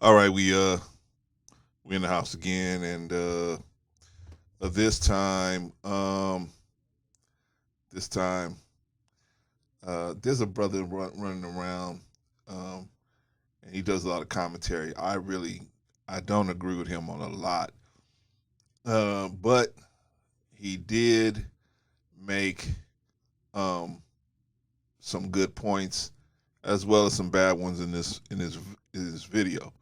All right, we in the house again, and this time, this time, there's a brother running around, um, and he does a lot of commentary. I don't agree with him on a lot, but he did make um, some good points as well as some bad ones in this video.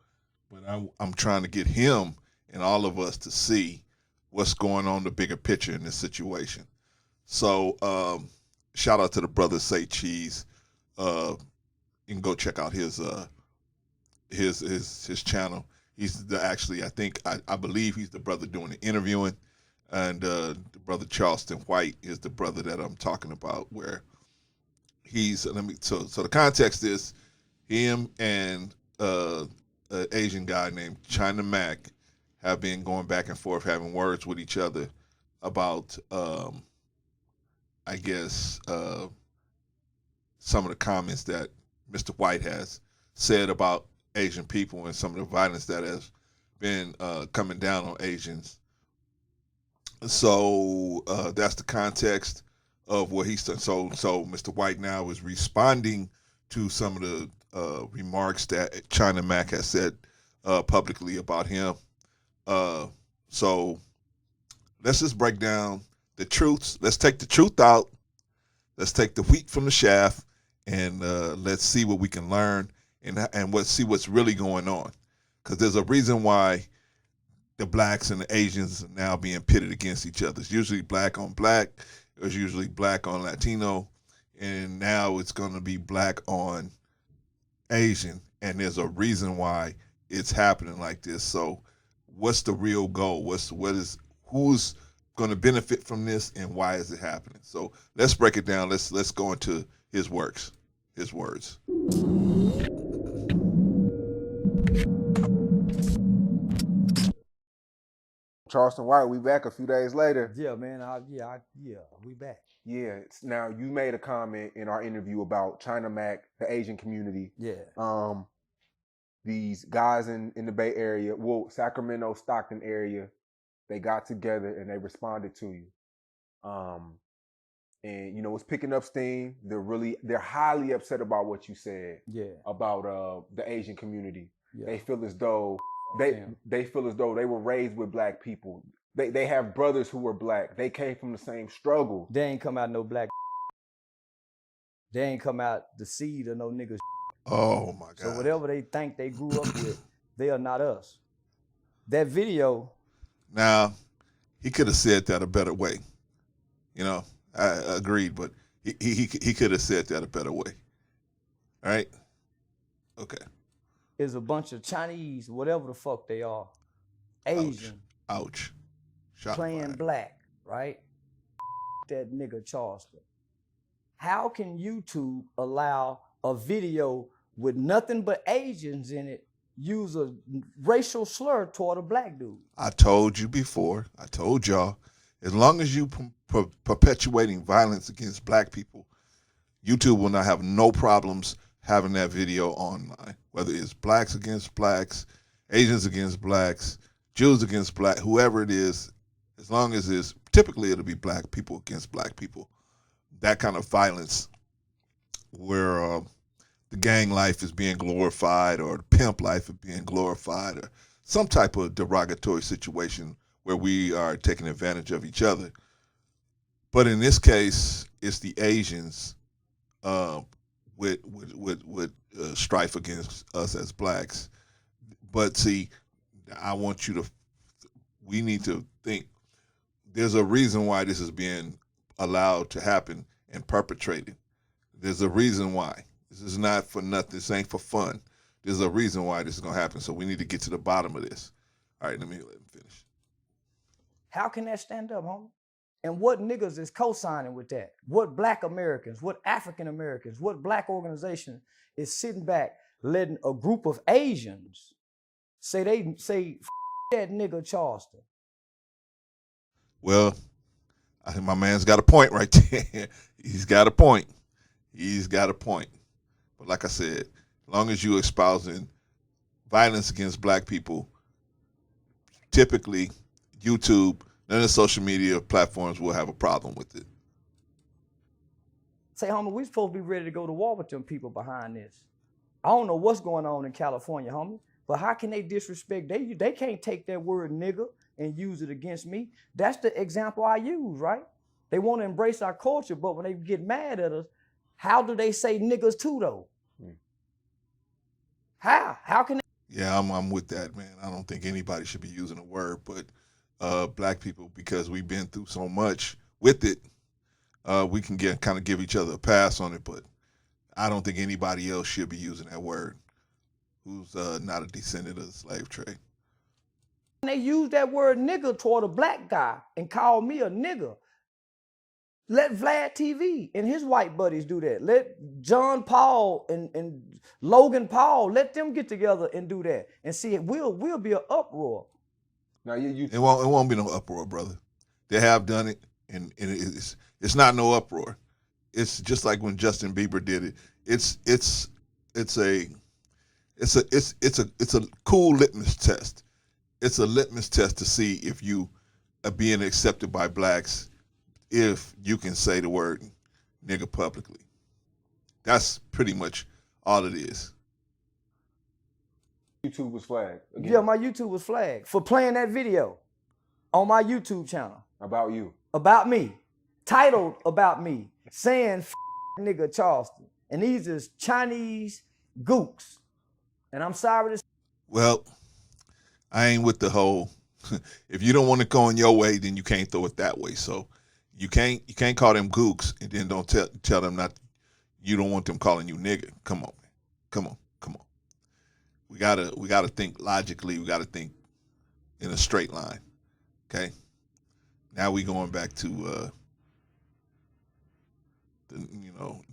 But I'm trying to get him and all of us to see what's going on, the bigger picture in this situation. So, shout out to the brother Say Cheese. You can go check out his channel. Actually, I believe he's the brother doing the interviewing, and the brother Charleston White is the brother that I'm talking about. Where he's let me so the context is him and an Asian guy named China Mac have been going back and forth, having words with each other about, I guess, some of the comments that Mr. White has said about Asian people and some of the violence that has been coming down on Asians. So that's the context of what he's done. So Mr. White now is responding to some of the remarks that China Mac has said publicly about him. So let's just break down the truths. Let's take the truth out. Let's take the wheat from the shaft, and let's see what we can learn and see what's really going on. Because there's a reason why the blacks and the Asians are now being pitted against each other. It's usually black on black. It's usually black on Latino, and now it's going to be black on Asian. And there's a reason why it's happening like this. So, what's the real goal? Who's going to benefit from this, and why is it happening? So let's break it down. Let's go into his works, his words. Charleston White, we back a few days later. Yeah, man. We back. Yeah. Now you made a comment in our interview about China Mac, the Asian community. Yeah. These guys in the Bay Area, Sacramento, Stockton area, they got together and they responded to you. And it's picking up steam. They're highly upset about what you said. Yeah. About the Asian community. Yeah. They feel as though they feel as though they were raised with black people. They have brothers who were black. They came from the same struggle. They ain't come out no black. They ain't come out the seed of no niggas. Oh my God. So whatever they think they grew up with, they are not us. That video. Now, he could have said that a better way. I agreed, but he could have said that a better way. All right? Okay. Is a bunch of Chinese, whatever the fuck they are, Asian. Ouch. Playing fired. Black, right? That nigga Charleston. How can YouTube allow a video with nothing but Asians in it use a racial slur toward a black dude? I told you before. I told y'all. As long as you perpetuating violence against black people, YouTube will not have no problems having that video online. Whether it's blacks against blacks, Asians against blacks, Jews against black, whoever it is, as long as typically it'll be black people against black people. That kind of violence where the gang life is being glorified or the pimp life is being glorified or some type of derogatory situation where we are taking advantage of each other. But in this case, it's the Asians with strife against us as blacks. But see, we need to think there's a reason why this is being allowed to happen and perpetrated. There's a reason why. This is not for nothing. This ain't for fun. There's a reason why this is going to happen. So we need to get to the bottom of this. All right, let me finish. How can that stand up, homie? And what niggas is co-signing with that? What black Americans, what African Americans, what black organization is sitting back letting a group of Asians say that nigga Charleston? Well, I think my man's got a point right there. He's got a point. But like I said, as long as you espousing violence against black people, typically YouTube, none of the social media platforms will have a problem with it. Say, homie, we supposed to be ready to go to war with them people behind this. I don't know what's going on in California, homie, but how can they disrespect? They can't take that word nigga and use it against me. That's the example I use, right? They want to embrace our culture, but when they get mad at us, how do they say niggas too, though? How? How can they? Yeah, I'm with that, man. I don't think anybody should be using a word, but black people, because we've been through so much with it, we can kind of give each other a pass on it, but I don't think anybody else should be using that word who's not a descendant of the slave trade. They use that word nigga toward a black guy and call me a nigga. Let Vlad TV and his white buddies do that. Let John Paul and Logan Paul, let them get together and do that and see it. We'll be an uproar. Now it won't be no uproar, brother. They have done it, and it's not no uproar. It's just like when Justin Bieber did it. It's a cool litmus test. It's a litmus test to see if you are being accepted by blacks, if you can say the word nigga publicly. That's pretty much all it is. YouTube was flagged again. Yeah, my YouTube was flagged for playing that video on my YouTube channel. About you. About me. Titled about me. Saying nigga Charleston. And these is Chinese gooks. And I'm sorry to say. Well, I ain't with the whole, if you don't want it going your way, then you can't throw it that way. So you can't call them gooks and then don't tell them not, you don't want them calling you nigga. Come on, man. Come on. We gotta think logically. We gotta think in a straight line. Okay. Now we going back to the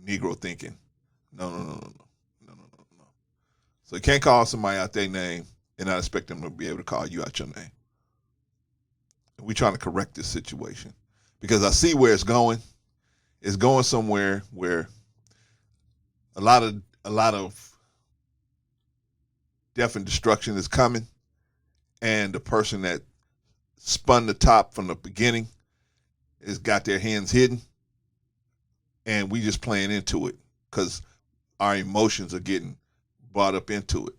Negro thinking. No. So you can't call somebody out their name and not expect them to be able to call you out your name. And we're trying to correct this situation because I see where it's going. It's going somewhere where a lot of death and destruction is coming, and the person that spun the top from the beginning has got their hands hidden, and we just playing into it because our emotions are getting brought up into it.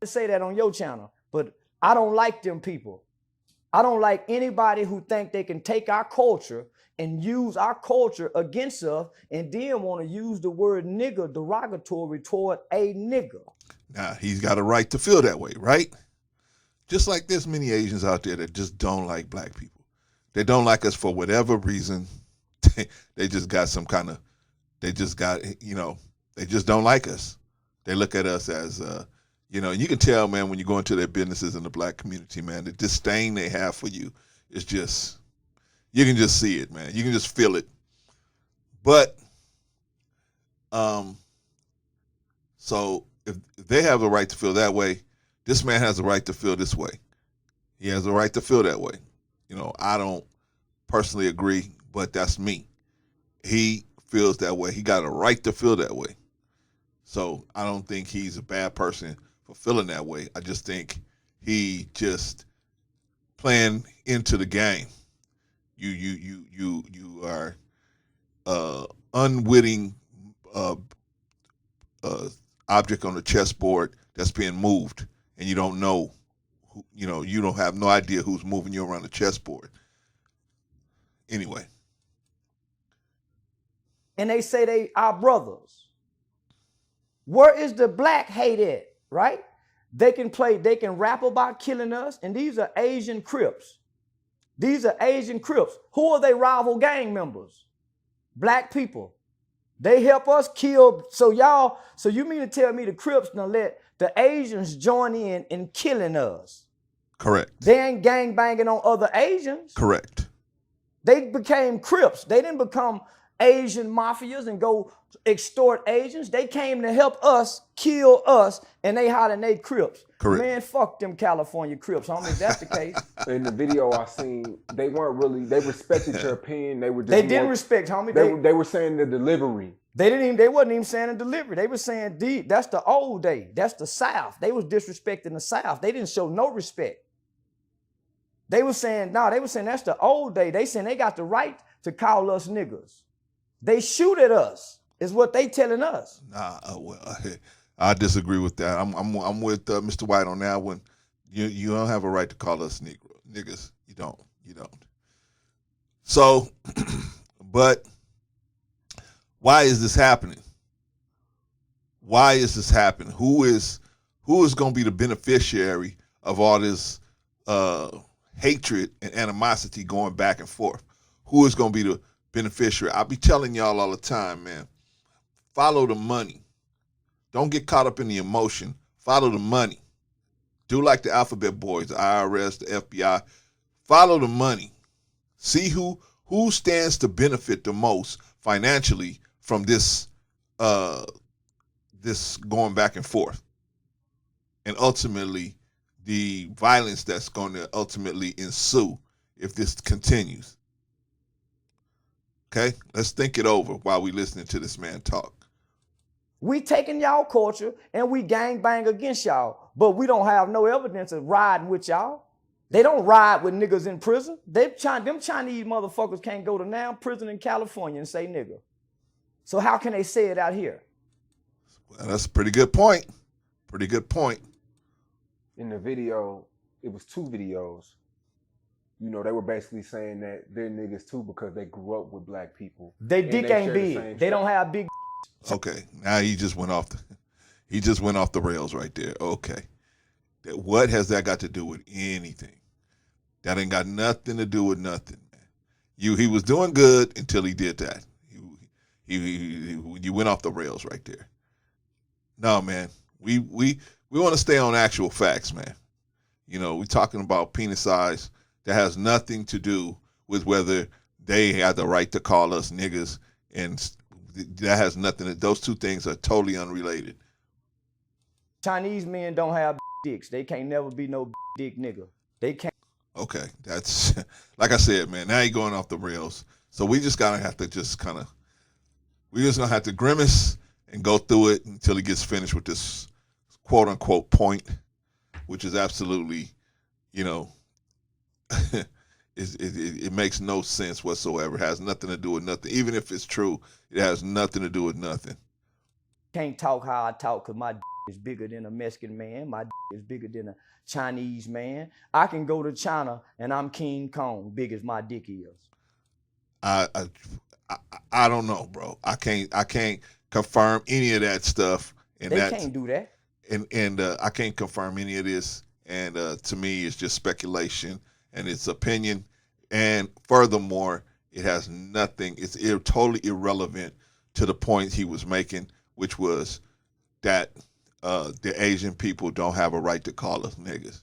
Say that on your channel, but I don't like them people. I don't like anybody who think they can take our culture and use our culture against us and then want to use the word nigga derogatory toward a nigga. Now, he's got a right to feel that way, right? Just like there's many Asians out there that just don't like black people. They don't like us for whatever reason. They just got they just don't like us. They look at us as, you can tell, man, when you go into their businesses in the black community, man, the disdain they have for you is just, you can just see it, man. You can just feel it. But, so if they have a right to feel that way, this man has a right to feel this way. He has a right to feel that way. I don't personally agree, but that's me. He feels that way. He got a right to feel that way. So I don't think he's a bad person for feeling that way. I just think he just playing into the game. You are unwitting object on the chessboard that's being moved, and you don't know you don't have no idea who's moving you around the chessboard. Anyway. And they say they our brothers. Where is the black hate at, right? They can rap about killing us, and these are Asian Crips. These are Asian Crips. Who are they rival gang members? Black people. They help us kill. So you mean to tell me the Crips now let the Asians join in killing us? Correct. They ain't gang banging on other Asians. Correct. They became Crips. They didn't become Asian mafias and go extort Asians. They came to help us kill us, and they hiding they Crips. Correct. Man, fuck them California Crips, homie. If that's the case. In the video I seen, they weren't really. They respected your opinion. They were. Just they didn't respect, homie. They were saying the delivery. They wasn't even saying a delivery. They were saying, that's the old day. That's the South. They was disrespecting the South. They didn't show no respect. They were saying, that's the old day. They saying they got the right to call us niggas. They shoot at us, is what they telling us. Nah, well, I disagree with that. I'm with Mr. White on that one. You don't have a right to call us niggas. You don't. So, but why is this happening? Why is this happening? Who is going to be the beneficiary of all this hatred and animosity going back and forth? Who is going to be the beneficiary? I'll be telling y'all all the time, man. Follow the money. Don't get caught up in the emotion. Follow the money. Do like the alphabet boys, the IRS, the FBI. Follow the money. See who stands to benefit the most financially from this this going back and forth. And ultimately, the violence that's going to ultimately ensue if this continues. Okay? Let's think it over while we listening to this man talk. We taking y'all culture and we gang bang against y'all, but we don't have no evidence of riding with y'all. They don't ride with niggas in prison. Them Chinese motherfuckers can't go to now prison in California and say nigga. So how can they say it out here? Well, that's a pretty good point. Pretty good point. In the video, it was 2 videos. You know, they were basically saying that they're niggas too because they grew up with black people. They dick ain't big. They don't have big. Okay, now he just went off the rails right there. Okay. What has that got to do with anything? That ain't got nothing to do with nothing, man. He was doing good until he did that. You went off the rails right there. No, man. We want to stay on actual facts, man. You know, we're talking about penis size that has nothing to do with whether they had the right to call us niggas, and that has nothing. Those two things are totally unrelated. Chinese men don't have dicks. They can't never be no dick nigga. They can't. Okay, that's like I said, man. Now you're going off the rails. So we just gonna have to grimace and go through it until he gets finished with this quote unquote point, which is absolutely, you know, it makes no sense whatsoever. It has nothing to do with nothing. Even if it's true, it has nothing to do with nothing. Can't talk how I talk because my is bigger than a Mexican man. My is bigger than a Chinese man. I can go to China and I'm King Kong, big as my dick is. I don't know, bro. I can't confirm any of that stuff. And they can't do that. And I can't confirm any of this. And to me, it's just speculation and it's opinion. And furthermore, it has nothing. It's totally irrelevant to the point he was making, which was that the Asian people don't have a right to call us niggas.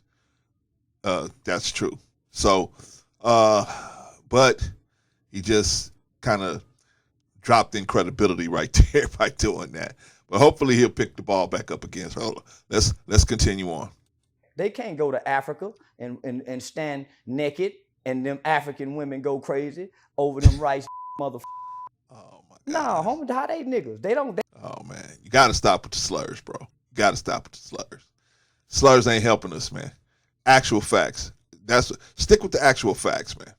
That's true. So, but he just kind of dropped in credibility right there by doing that. But hopefully he'll pick the ball back up again. So let's continue on. They can't go to Africa and stand naked and them African women go crazy over them rice motherfuckers. Oh my God. No, homie, how they niggas? They don't. Oh man, you got to stop with the slurs, bro. You got to stop with the slurs. Slurs ain't helping us, man. Actual facts. Stick with the actual facts, man.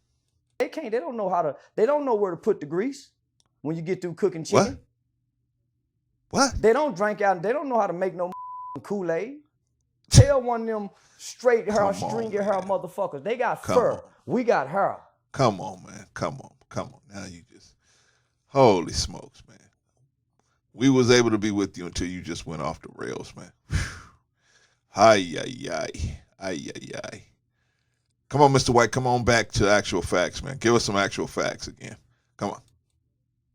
They can't. They don't know how to. They don't know where to put the grease when you get through cooking chicken. What? They don't drink out. They don't know how to make no Kool-Aid. Tell one of them straight hair, stringy hair motherfuckers. They got fur. We got hair. Come on, man. Come on. Now you just, holy smokes, man. We was able to be with you until you just went off the rails, man. Ay. Come on, Mr. White. Come on back to actual facts, man. Give us some actual facts again. Come on.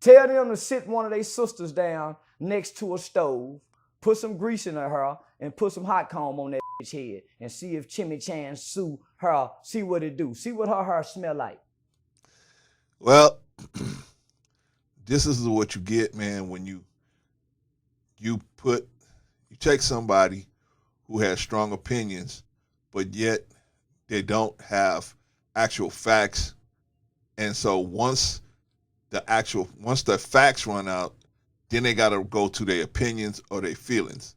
Tell them to sit one of their sisters down next to a stove, put some grease in her hair, and put some hot comb on that bitch head, and see if Chimichan sue her, see what it do. See what her hair smell like. Well, this is what you get, man, when you take somebody who has strong opinions, but yet they don't have actual facts. And so once the facts run out, then they got to go to their opinions or their feelings.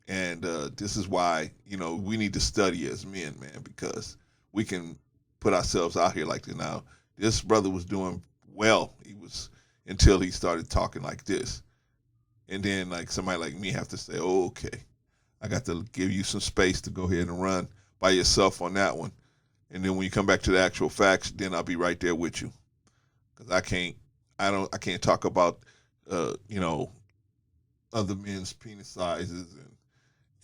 And this is why, we need to study as men, man, because we can put ourselves out here like this. Now, this brother was doing well. Until he started talking like this. And then like somebody like me have to say, oh, okay, I got to give you some space to go ahead and run by yourself on that one. And then when you come back to the actual facts, then I'll be right there with you. Because I can't talk about, other men's penis sizes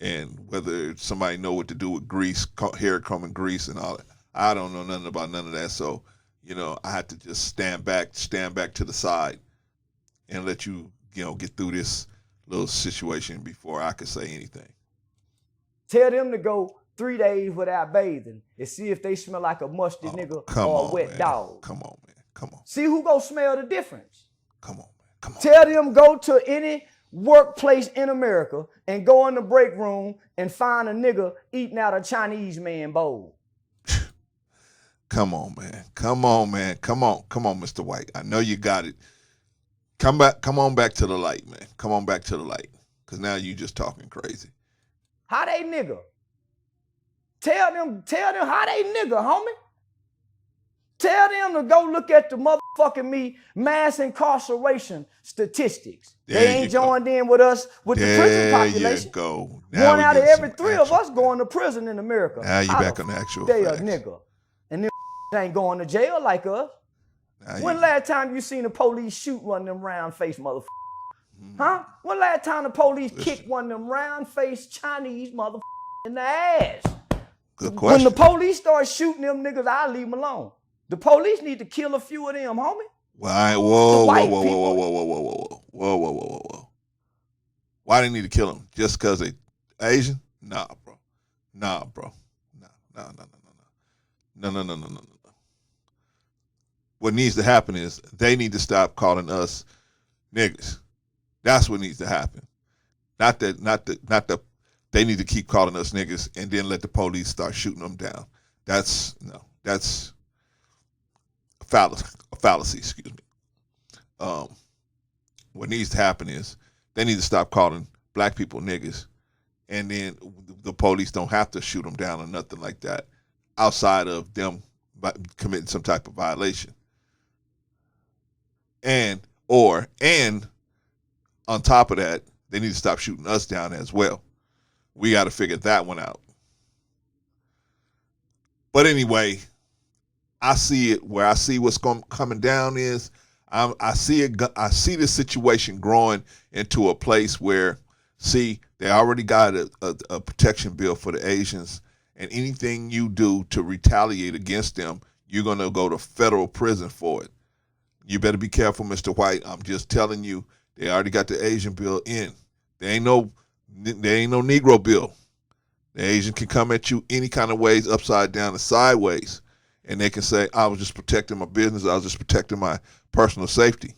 and whether somebody know what to do with grease, hair combing grease and all that. I don't know nothing about none of that. So, I had to just stand back to the side and let you, get through this little situation before I could say anything. Tell them to go 3 days without bathing and see if they smell like a musty nigga or a wet dog. Come on, man. Come on. See who gonna smell the difference. Come on, man. Come on. Tell them go to any workplace in America and go in the break room and find a nigga eating out a Chinese man bowl. Come on, man. Come on, man. Come on, Mr. White. I know you got it. Come on back to the light, man. Come on back to the light. Because now you just talking crazy. How they nigga? Tell them how they nigga, homie. Tell them to go look at the motherfucking mass incarceration statistics. They ain't joined in with us with the prison population. There you go. Now one out of every 3 of us going to prison in America. Now you back on the actual facts. They a nigga. And them ain't going to jail like us. When last time you seen the police shoot one of them round-faced motherfuckers? Huh? When last time the police kicked one of them round-faced Chinese motherfuckers in the ass? Good question. When the police start shooting them niggas, I leave them alone. The police need to kill a few of them, homie. Whoa. Why they need to kill them? Just because they Asian? Nah, bro. No. What needs to happen is they need to stop calling us niggas. That's what needs to happen. Not that they need to keep calling us niggas and then let the police start shooting them down. That's a fallacy, excuse me. What needs to happen is they need to stop calling black people niggas, and then the police don't have to shoot them down or nothing like that outside of them committing some type of violation. And on top of that, they need to stop shooting us down as well. We got to figure that one out. But anyway, I see it where I see what's coming down is I see this situation growing into a place where, see, they already got a protection bill for the Asians, and anything you do to retaliate against them, you're going to go to federal prison for it. You better be careful, Mr. White. I'm just telling you, they already got the Asian bill in. There ain't no Negro bill. The Asian can come at you any kind of ways, upside down and sideways. And they can say, I was just protecting my business. I was just protecting my personal safety.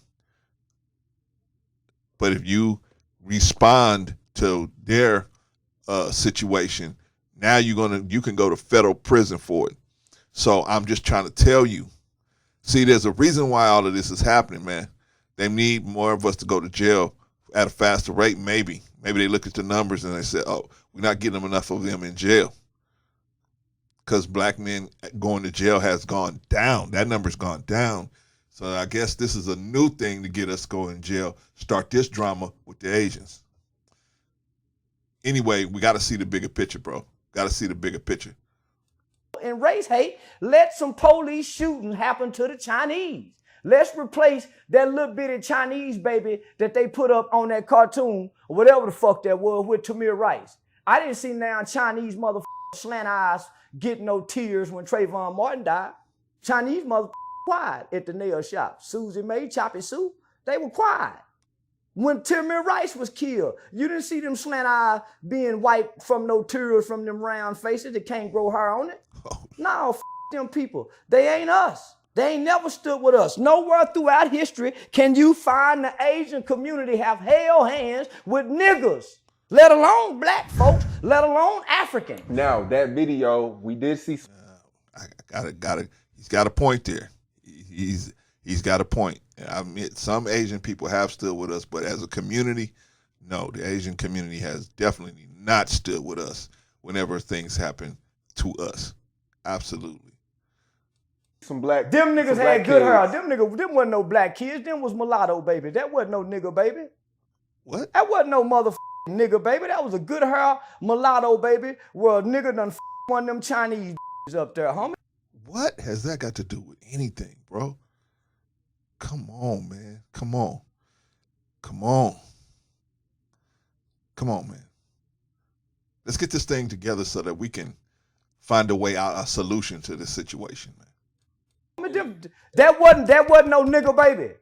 But if you respond to their situation, now you can go to federal prison for it. So I'm just trying to tell you, see, there's a reason why all of this is happening, man. They need more of us to go to jail at a faster rate, maybe. Maybe they look at the numbers and they say, oh, we're not getting enough of them in jail. Because black men going to jail has gone down. That number's gone down. So I guess this is a new thing to get us going to jail. Start this drama with the Asians. Anyway, we got to see the bigger picture, bro. Got to see the bigger picture. And race hate, let some police shooting happen to the Chinese. Let's replace that little bitty Chinese baby that they put up on that cartoon, or whatever the fuck that was, with Tamir Rice. I didn't see now Chinese motherfuckers slant eyes getting no tears when Trayvon Martin died. Chinese motherfuckers quiet at the nail shop. Susie Mae, Choppy Sue, they were quiet. When Tamir Rice was killed, you didn't see them slant eyes being wiped from no tears from them round faces that can't grow hair on it. Oh. No, them people. They ain't us. They ain't never stood with us. Nowhere throughout history can you find the Asian community have held hands with niggas, let alone black folks, let alone African. Now, that video, we did see. I got it. He's got a point there. He's got a point. I mean, some Asian people have stood with us, but as a community, no, the Asian community has definitely not stood with us whenever things happen to us. Absolutely. Some black. Them niggas some had black good hair. kids. Them wasn't no black kids. Them was mulatto baby. That wasn't no nigga baby. What? That wasn't no motherfucking nigga baby. That was a good hair mulatto baby where a nigga done one of them Chinese up there, homie. What has that got to do with anything, bro? Come on, man. Come on. Come on. Come on, man. Let's get this thing together so that we can find a way out, a solution to this situation, man. That wasn't no nigga baby.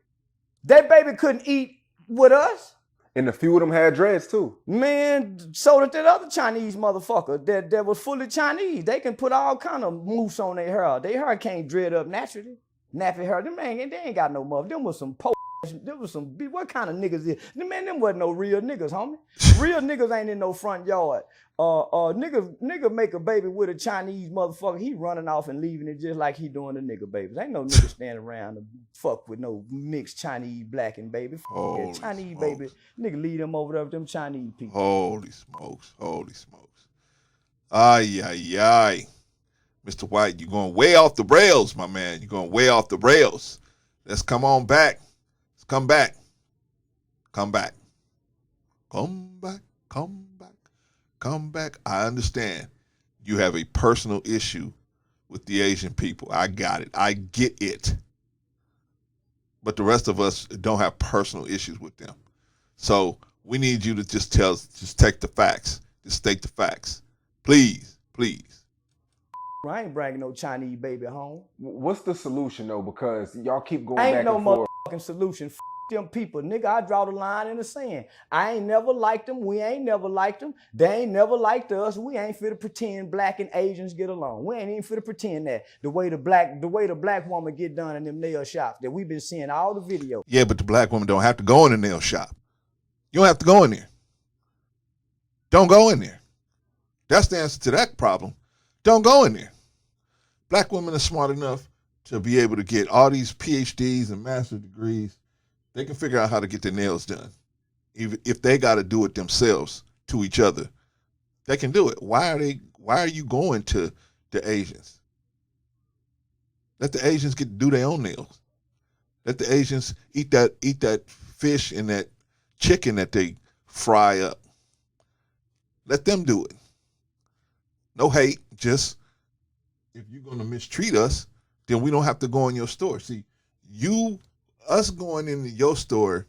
That baby couldn't eat with us. And a few of them had dreads too. Man, so did that other Chinese motherfucker that was fully Chinese. They can put all kind of mousse on their hair. Their hair can't dread up naturally. Nappy hair. Them they ain't got no mother. Them was some them was some, what kind of niggas is? Man, them wasn't no real niggas, homie. Real niggas ain't in no front yard. Nigga make a baby with a Chinese motherfucker. He running off and leaving it just like he doing the nigga babies. Ain't no nigga standing around to fuck with no mixed Chinese black and baby. That Chinese smokes. baby. Nigga leave them over there with them Chinese people. Holy smokes. Holy smokes. Ay, ay, ay. Mr. White, you're going way off the rails, my man. You're going way off the rails. Let's come on back. Let's come back. Come back. Come back. Come back. Come back. I understand you have a personal issue with the Asian people. I got it. I get it. But the rest of us don't have personal issues with them. So we need you to just take the facts. Just state the facts. Please, please. I ain't bringing no Chinese baby home. What's the solution though? Because y'all keep going Ain't back no and forth. motherfucking solution. F them people. Nigga, I draw the line in the sand. I ain't never liked them. We ain't never liked them. They ain't never liked us. We ain't fit to pretend black and Asians get along. We ain't even fit to pretend that the way the black woman get done in them nail shops that we've been seeing all the videos. Yeah, but the black woman don't have to go in the nail shop. You don't have to go in there. Don't go in there. That's the answer to that problem. Don't go in there. Black women are smart enough to be able to get all these PhDs and master's degrees. They can figure out how to get their nails done. Even if they got to do it themselves to each other, they can do it. Why are you going to the Asians? Let the Asians do their own nails. Let the Asians eat that fish and that chicken that they fry up. Let them do it. No hate, just if you're going to mistreat us, then we don't have to go in your store. See, us going into your store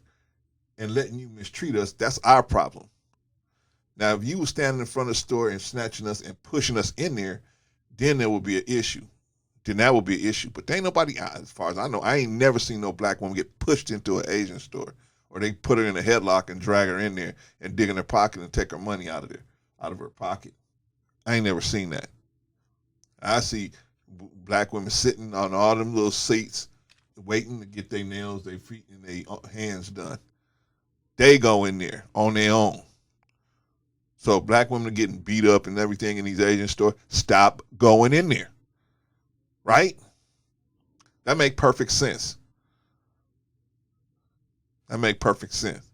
and letting you mistreat us, that's our problem. Now, if you were standing in front of the store and snatching us and pushing us in there, then there would be an issue. Then that would be an issue. But there ain't nobody, as far as I know, I ain't never seen no black woman get pushed into an Asian store, or they put her in a headlock and drag her in there and dig in her pocket and take her money out of her pocket. I ain't never seen that. I see black women sitting on all them little seats waiting to get their nails, their feet, and their hands done. They go in there on their own. So black women are getting beat up and everything in these Asian stores. Stop going in there. Right? That make perfect sense. That make perfect sense.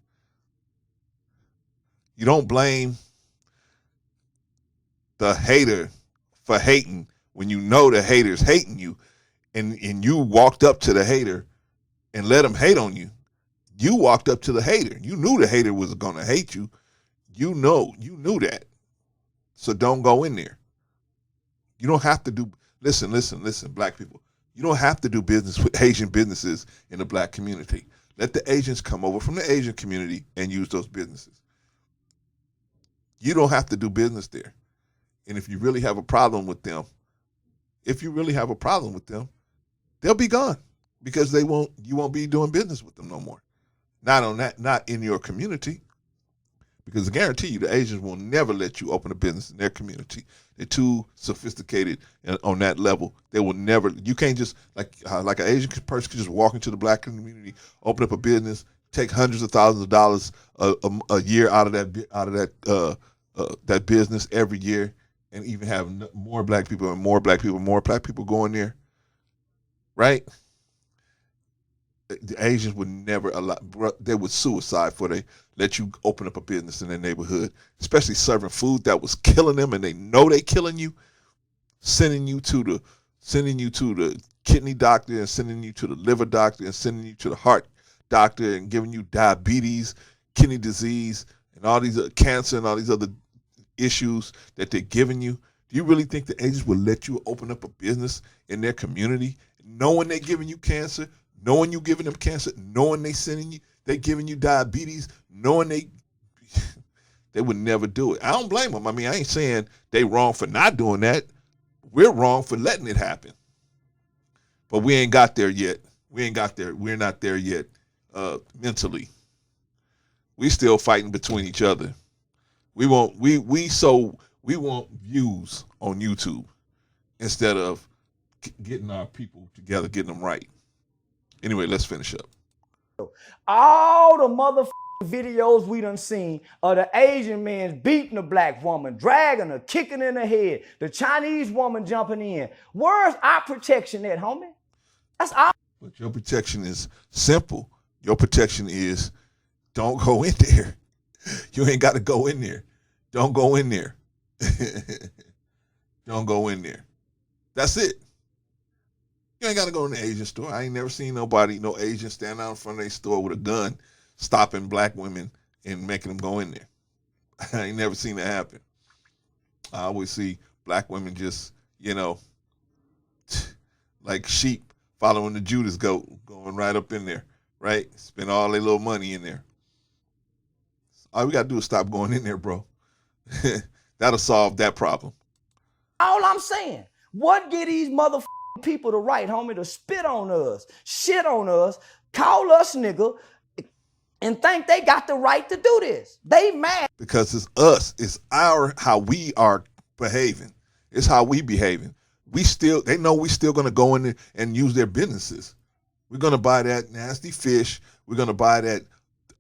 You don't blame the hater for hating when you know the hater's hating you, and you walked up to the hater and let him hate on you. You walked up to the hater. You knew the hater was going to hate you. You knew that. So don't go in there. You don't have to do, listen, black people. You don't have to do business with Asian businesses in the black community. Let the Asians come over from the Asian community and use those businesses. You don't have to do business there. And if you really have a problem with them, they'll be gone, because you won't be doing business with them no more. Not in your community. Because I guarantee you, the Asians will never let you open a business in their community. They're too sophisticated on that level. They will never. You can't just like an Asian person could just walk into the black community, open up a business, take hundreds of thousands of dollars a year out of that business every year, and even have more black people going there, right? The Asians would never allow. They would suicide for they let you open up a business in their neighborhood, especially serving food that was killing them, and they know they killing you. Sending you to the kidney doctor, and sending you to the liver doctor, and sending you to the heart doctor, and giving you diabetes, kidney disease, and all these cancer and all these other issues that they're giving you. Do you really think the agents will let you open up a business in their community, knowing they're giving you cancer, knowing you giving them cancer, knowing they giving you diabetes, knowing they would never do it? I don't blame them. I mean, I ain't saying they wrong for not doing that. We're wrong for letting it happen. But we ain't got there yet. We ain't got there. We're not there yet mentally. We still fighting between each other. We want views on YouTube instead of getting our people together, getting them right. Anyway, let's finish up. All the motherfucking videos we done seen of the Asian men beating a black woman, dragging her, kicking in the head, the Chinese woman jumping in. Where's our protection at, homie? That's our. But your protection is simple. Your protection is don't go in there. You ain't got to go in there. Don't go in there. Don't go in there. That's it. You ain't got to go in the Asian store. I ain't never seen no Asian stand out in front of their store with a gun, stopping black women and making them go in there. I ain't never seen that happen. I always see black women just, like sheep following the Judas goat, going right up in there, right? Spend all their little money in there. All we got to do is stop going in there, bro. That'll solve that problem. All I'm saying, what get these motherfucking people to right, homie, to spit on us, shit on us, call us nigga, and think they got the right to do this? They mad. Because it's us. It's how we are behaving. It's how we behaving. They know we still gonna go in there and use their businesses. We're gonna buy that nasty fish. We're gonna buy that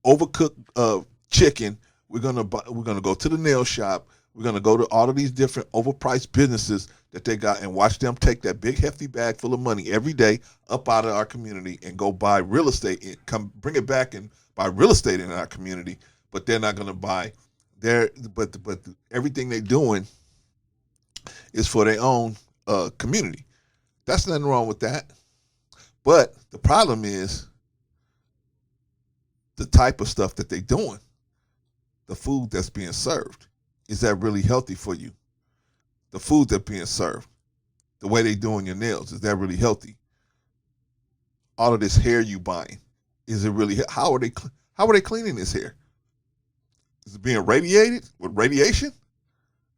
overcooked chicken. We're gonna go to the nail shop. We're gonna go to all of these different overpriced businesses that they got and watch them take that big hefty bag full of money every day up out of our community and go buy real estate and bring it back and buy real estate in our community. But they're not gonna buy but everything they're doing is for their own community. That's nothing wrong with that. But the problem is the type of stuff that they're doing, the food that's being served. Is that really healthy for you? The food that's being served, the way they doing your nails, is that really healthy? All of this hair you buying, is it really? How are they cleaning this hair? Is it being radiated with radiation?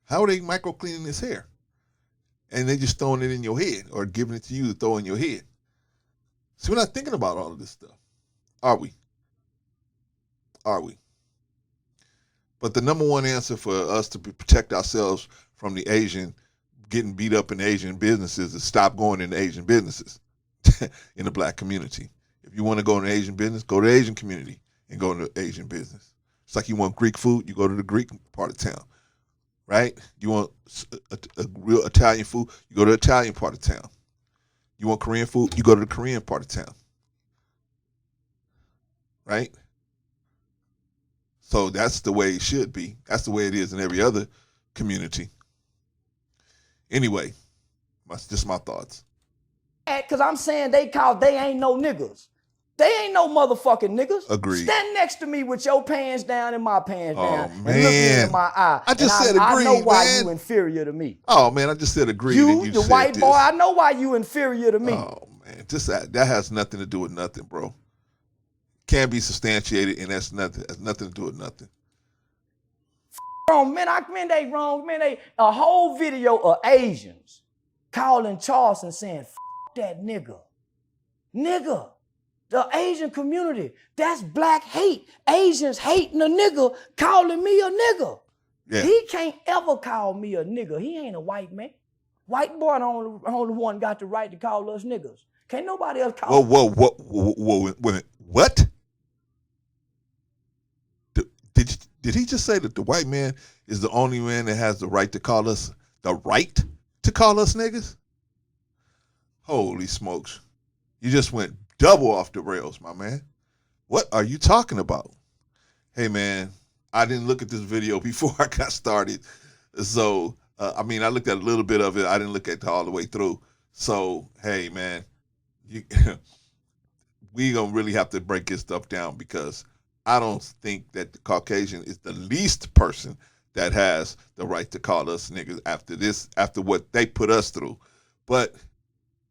How are they micro cleaning this hair? And they just throwing it in your head or giving it to you to throw in your head. So we're not thinking about all of this stuff, are we? Are we? But the number one answer for us to protect ourselves from the Asian getting beat up in Asian businesses is stop going into Asian businesses in the black community. If you want to go in the Asian business, go to the Asian community and go into Asian business. It's like you want Greek food, you go to the Greek part of town, right? You want a real Italian food, you go to the Italian part of town. You want Korean food, you go to the Korean part of town, right? So that's the way it should be. That's the way it is in every other community. Anyway, just my thoughts. Because I'm saying they ain't no niggas. They ain't no motherfucking niggas. Agreed. Stand next to me with your pants down and my pants down. Man. And look me in my eye. I just said agreed, I know why man. you inferior to me. Oh, man, I just said agreed. You the white boy, I know why you inferior to me. Oh, man, just that has nothing to do with nothing, bro. Can't be substantiated, and that's nothing. Has nothing to do with nothing. Wrong, man. They wrong, man. They a whole video of Asians calling Charleston saying, "F that nigga, nigga." The Asian community, that's black hate. Asians hating a nigga, calling me a nigga. Yeah. He can't ever call me a nigga. He ain't a white man. White boy the only one got the right to call us niggas. Can't nobody else call. Whoa, what? Did he just say that the white man is the only man that has the right to call us niggas? Holy smokes. You just went double off the rails, my man. What are you talking about? Hey, man, I didn't look at this video before I got started. So, I looked at a little bit of it. I didn't look at it all the way through. So, hey, man, we going to really have to break this stuff down, because I don't think that the Caucasian is the least person that has the right to call us niggas after what they put us through. But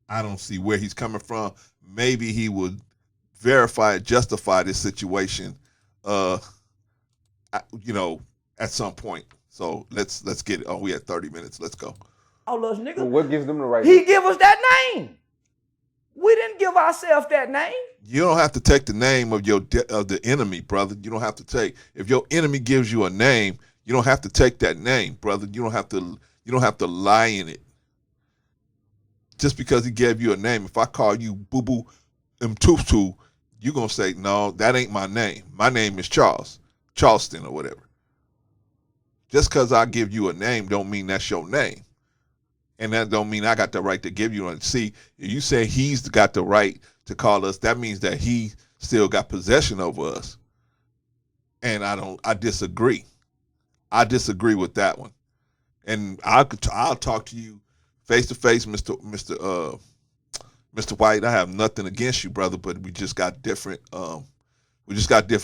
I don't see where he's coming from. Maybe he would verify, justify this situation, at some point. So let's get it. Oh, we had 30 minutes. Let's go. All us niggas. Well, what gives them the right? He give us that name. We didn't give ourselves that name. You don't have to take the name of the enemy, brother. You don't have to take. If your enemy gives you a name, you don't have to take that name, brother. You don't have to lie in it. Just because he gave you a name, if I call you Boo Boo Mtutu, you're gonna say, no, that ain't my name. My name is Charleston or whatever. Just because I give you a name don't mean that's your name. And that don't mean I got the right to give you one. See, if you say he's got the right to call us, that means that he still got possession over us. And I disagree. I disagree with that one. And I'll talk to you face to face, Mr. White. I have nothing against you, brother, but we just got different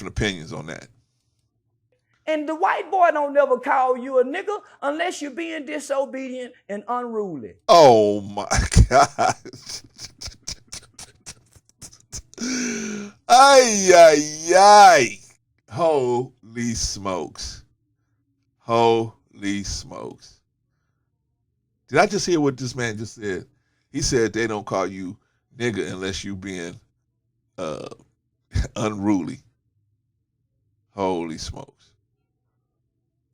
opinions on that. And the white boy don't never call you a nigga unless you're being disobedient and unruly. Oh my God. Ay, ay, ay. Holy smokes. Holy smokes. Did I just hear what this man just said? He said they don't call you nigga unless you being unruly. Holy smokes.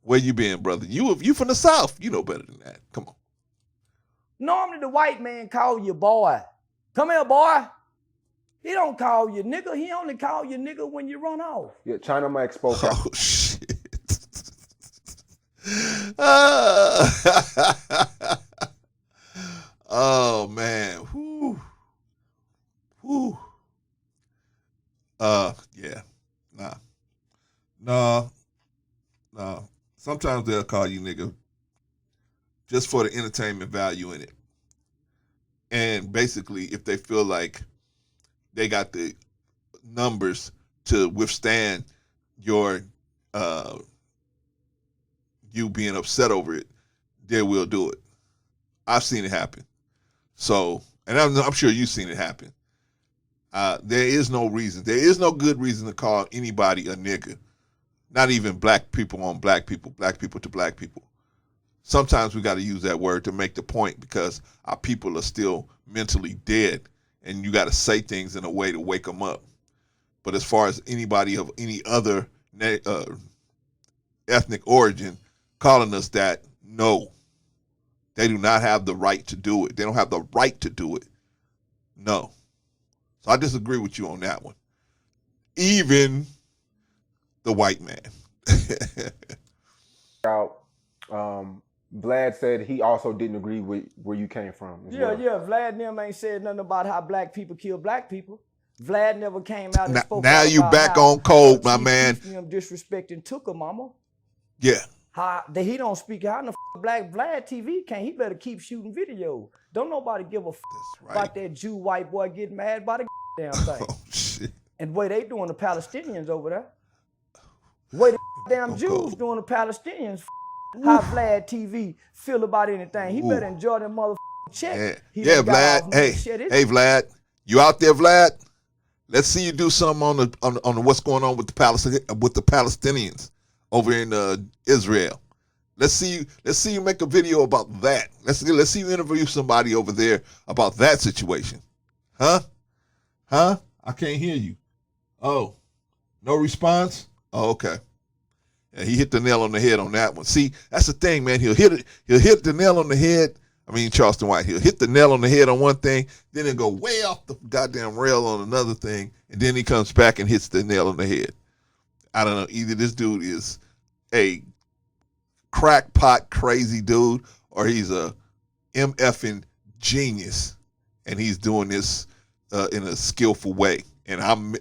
Where you been, brother? You from the South. You know better than that. Come on. Normally the white man call you boy. Come here, boy. He don't call you nigga. He only call you nigga when you run off. Yeah, China Mike spoke out. Oh, shit. Oh, man. Whew. Whew. Yeah. Nah. Sometimes they'll call you nigga just for the entertainment value in it. And basically, if they feel like they got the numbers to withstand your you being upset over it, they will do it. I've seen it happen. So, and I'm sure you've seen it happen. There is no reason. There is no good reason to call anybody a nigga. Not even black people on black people to black people. Sometimes we got to use that word to make the point, because our people are still mentally dead, and you got to say things in a way to wake them up. But as far as anybody of any other ethnic origin calling us that, no, they do not have the right to do it. They don't have the right to do it. No. So I disagree with you on that one. Even the white man. Vlad said he also didn't agree with where you came from. Yeah. Vlad and them ain't said nothing about how black people kill black people. Vlad never came out and spoke now out you about back how, on code, my man. Them disrespecting Tuka Mama. Yeah. How he don't speak out in the black Vlad TV can't. He better keep shooting video. Don't nobody give a about that Jew white boy getting mad by the damn thing. Oh, shit. And the way they doing the Palestinians over there. The way the damn Jews doing the Palestinians. How Vlad TV feel about anything. He better enjoy that motherfucking check. Yeah, Vlad. Hey, Vlad. You out there, Vlad? Let's see you do something on what's going on with the Palestinians over in Israel. Let's see you make a video about that. Let's see you interview somebody over there about that situation. Huh? I can't hear you. Oh, no response? Oh, okay. Yeah, he hit the nail on the head on that one. See, that's the thing, man. He'll hit the nail on the head. I mean, Charleston White. He'll hit the nail on the head on one thing, then he'll go way off the goddamn rail on another thing, and then he comes back and hits the nail on the head. I don't know. Either this dude is a crackpot crazy dude, or he's a MFing genius, and he's doing this in a skillful way, and I'm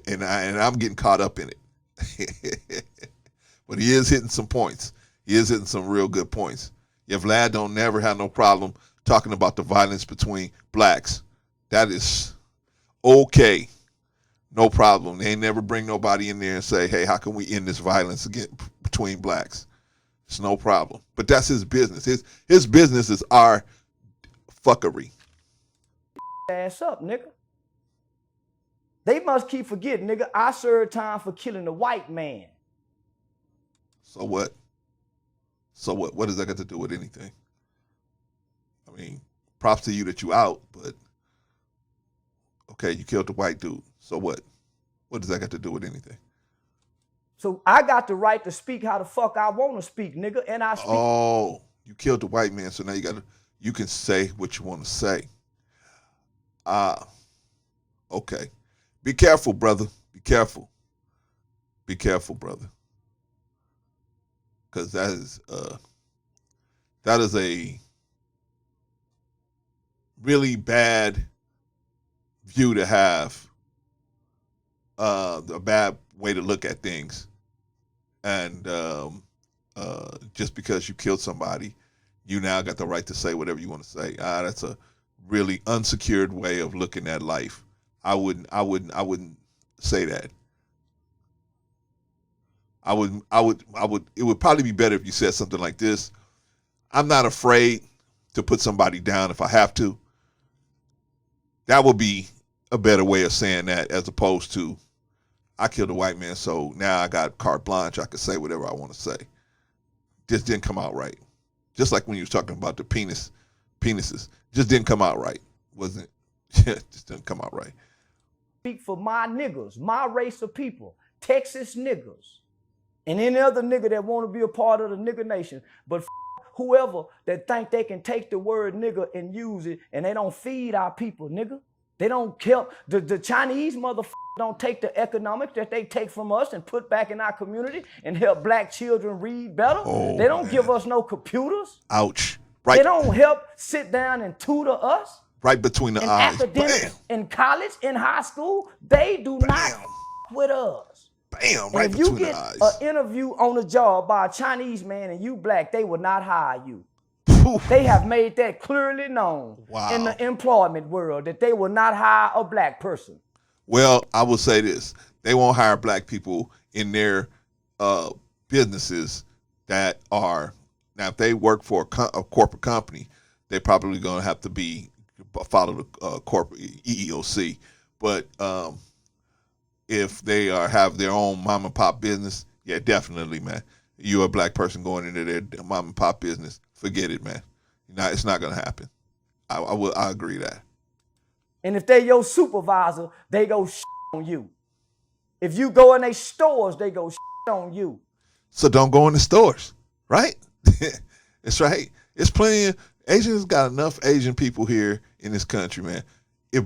getting caught up in it. But he is hitting some points. He is hitting some real good points. Yeah, Vlad don't never have no problem talking about the violence between blacks. That is okay. No problem. They ain't never bring nobody in there and say, hey, how can we end this violence between blacks? It's no problem. But that's his business. His business is our fuckery. Ass up, nigga. They must keep forgetting, nigga, I served time for killing a white man. So what? So what? What does that got to do with anything? I mean, props to you that you out, but okay, you killed the white dude. So what? What does that got to do with anything? So I got the right to speak how the fuck I want to speak, nigga, and I speak. Oh, you killed the white man, so now you can say what you want to say. Okay. Be careful, brother. Be careful. Be careful, brother. Because that is a really bad view to have, a bad way to look at things. And just because you killed somebody, you now got the right to say whatever you want to say. That's a really unsecured way of looking at life. I wouldn't say that. It would probably be better if you said something like this. I'm not afraid to put somebody down if I have to. That would be a better way of saying that, as opposed to, I killed a white man, so now I got carte blanche. I can say whatever I want to say. Just didn't come out right. Just like when you was talking about the penises. Just didn't come out right. Wasn't it? Just didn't come out right. Speak for my niggas, my race of people, Texas niggas, and any other nigga that want to be a part of the nigga nation. But whoever that think they can take the word nigga and use it, and they don't feed our people, nigga. They don't help. The Chinese motherfuckers don't take the economics that they take from us and put back in our community and help black children read better. Oh, they don't man. give us no computers. Ouch. Right. They don't help sit down and tutor us. Right between the in eyes. Academics, in college, in high school, they do not with us. Bam, and right if between you the get eyes. an interview on a job by a Chinese man and you black, they will not hire you. Oof. They have made that clearly known in Wow. the employment world that they will not hire a black person. Well, I will say this. They won't hire black people in their businesses that are, now if they work for a corporate company, they're probably going to have to follow the corporate EEOC. But if they have their own mom and pop business, yeah, definitely, man. You're a black person going into their mom and pop business, forget it, man. It's not going to happen. I agree that. And if they your supervisor, they go on you. If you go in their stores, they go on you. So don't go in the stores, right? That's right. It's plenty of Asians got enough Asian people here in this country, man. If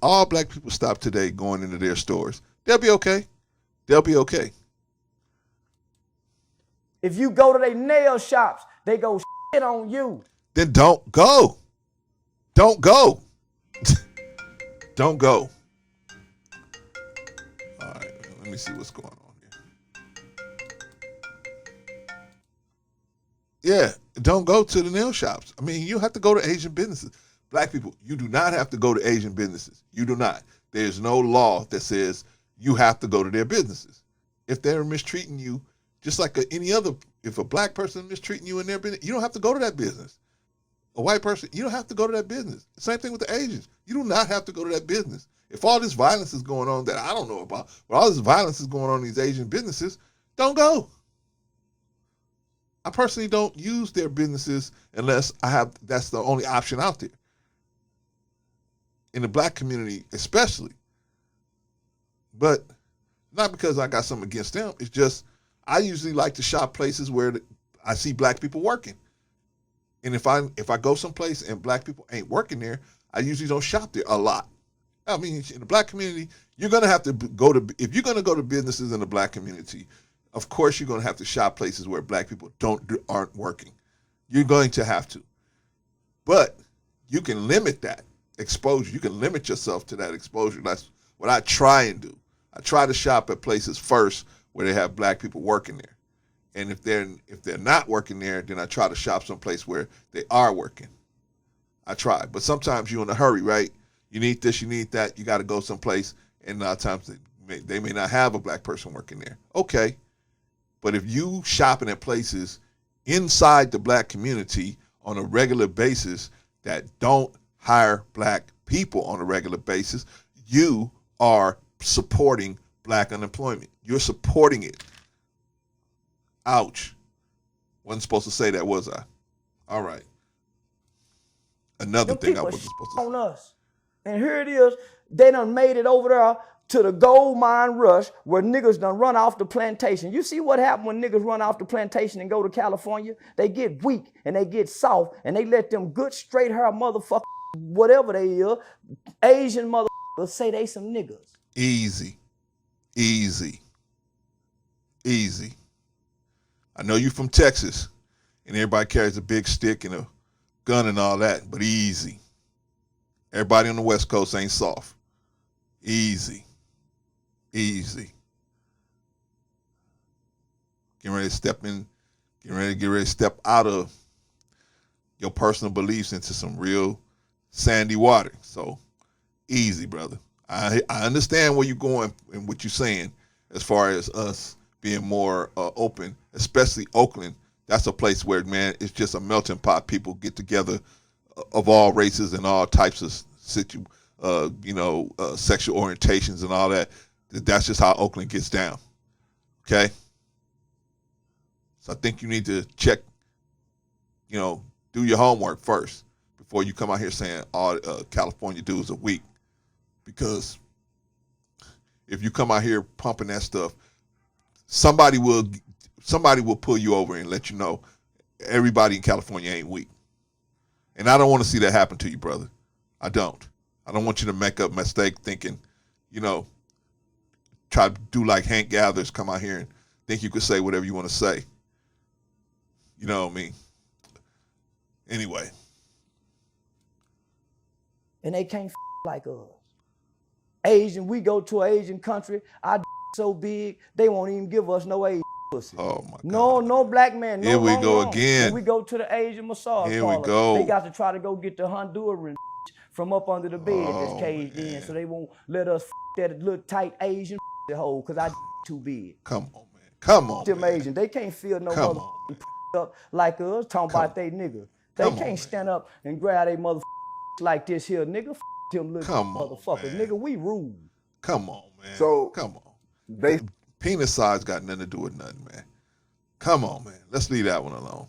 all black people stop today going into their stores, they'll be okay. They'll be okay. If you go to their nail shops, they go on you. Then don't go. Don't go. Don't go. All right, let me see what's going on here. Yeah, don't go to the nail shops. I mean, you have to go to Asian businesses. Black people, you do not have to go to Asian businesses. You do not. There's no law that says you have to go to their businesses. If they're mistreating you, just like if a black person is mistreating you in their business, you don't have to go to that business. A white person, you don't have to go to that business. Same thing with the Asians. You do not have to go to that business. If all this violence is going on that I don't know about, but all this violence is going on in these Asian businesses, don't go. I personally don't use their businesses unless that's the only option out there. In the black community especially. But not because I got something against them. It's just I usually like to shop places where I see black people working. And if I go someplace and black people ain't working there, I usually don't shop there a lot. I mean, in the black community, you're going to have to if you're going to go to businesses in the black community, of course you're going to have to shop places where black people aren't working. You're going to have to. But you can limit that. exposure. You can limit yourself to that exposure. That's what I try and do. I try to shop at places first where they have black people working there. And if they're not working there, then I try to shop someplace where they are working. I try. But sometimes you're in a hurry, right? You need this, you need that, you got to go someplace, and a lot of times they may not have a black person working there. Okay. But if you shopping at places inside the black community on a regular basis that don't hire black people on a regular basis, you are supporting black unemployment. You're supporting it. Ouch. Wasn't supposed to say that, was I? All right. Another Them thing I people wasn't supposed to say. on us. And here it is, they done made it over there to the gold mine rush where niggas done run off the plantation. You see what happened when niggas run off the plantation and go to California? They get weak and they get soft and they let them good straight hair motherfuckers, whatever they are, Asian motherfuckers say they some niggas. Easy. Easy. Easy. I know you from Texas and everybody carries a big stick and a gun and all that, but easy. Everybody on the West Coast ain't soft. Easy. Easy. Getting ready to step out of your personal beliefs into some real sandy water. So easy, brother. I understand where you're going and what you're saying as far as us being more open, especially Oakland. That's a place where, man, it's just a melting pot. People get together of all races and all types of sexual orientations and all that. That's just how Oakland gets down. Okay? So I think you need to check, do your homework first before you come out here saying all California dudes are weak. Because if you come out here pumping that stuff, somebody will pull you over and let you know everybody in California ain't weak. And I don't want to see that happen to you, brother. I don't want you to make a mistake thinking, try to do like Hank Gathers, come out here and think you could say whatever you want to say. You know what I mean? Anyway. And they can't like us. Asian, we go to an Asian country, our so big, they won't even give us no Asian pussy. Oh my God. No black man. No Here we go long. again. When we go to the Asian massage Here we parlor, go. they got to try to go get the Honduran from up under the bed that's caged in, so they won't let us that little tight Asian hole because I too big. Come on, man. Come on, Them man. Asian, they can't feel no Come mother on, up like us talking about they nigga. They Come on, can't man. stand up and grab they mother like this here, nigga. Them little Come on, motherfuckers, man. nigga. We rude. Come on, man. So come on. they Penis size got nothing to do with nothing, man. Come on, man. Let's leave that one alone.